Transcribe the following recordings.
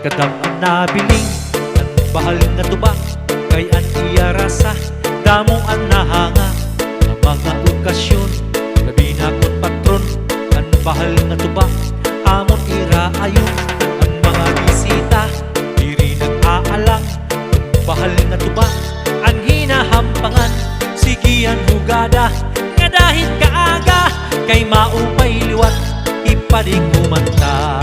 Kadam ang nabiling ang bahal nga tubak, kay an iya rasa damo ang nahanga. Ang mga okasyon labi na kon patron, ang bahal nga tubak amon ira ayon. Ang mga bisita diri nag-aalang, ang bahal nga tubak ang hinahampangan. Sigian hugada nga dahil kaaga, kay maupay liwat ipadig kumanta.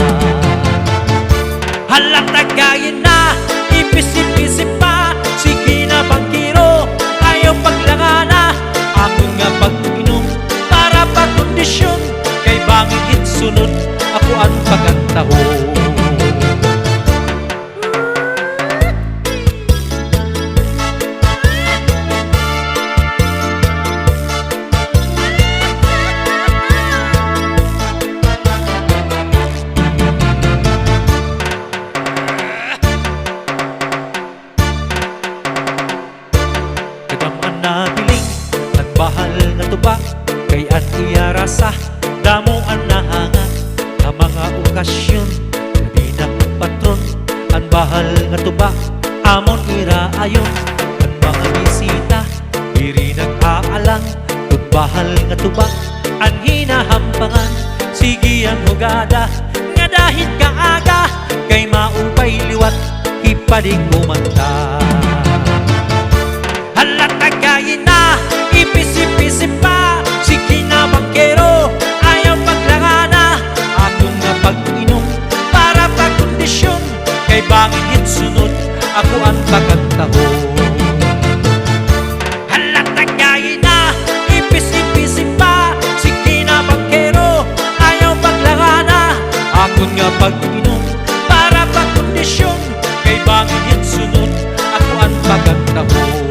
Halang tagayin na, ipisip-isip pa, sige na bangkiro, ayaw paglangana. Ako nga pag-inom para pagkondisyon, kay bangin hitsunod ako ang pagantaho. Nabiling ang bahal nga tubak, kay at iya rasa damo ang nahanga. Ang mga okasyon labi na ang patron, ang bahal nga tubak amon ira ayon. Ang mga bisita diri nag-aalang, ang bahal nga tubak ang hinahampangan. Sige ang hugada nga dahil kaaga, kay maupay liwat ipadig kumanta. Halang tagayin na, ipisip-isip pa, sige na bangkero, ayaw paglangana. Ako nga pag-inom para pagkondisyon, kay bangin hitsunod ako ang pagantaho. Halang tagayin na, ipisip-isip pa, sige na bangkero, ayaw paglangana. Ako nga pag-inom para pagkondisyon, kay bangin hitsunod ako ang pagantaho.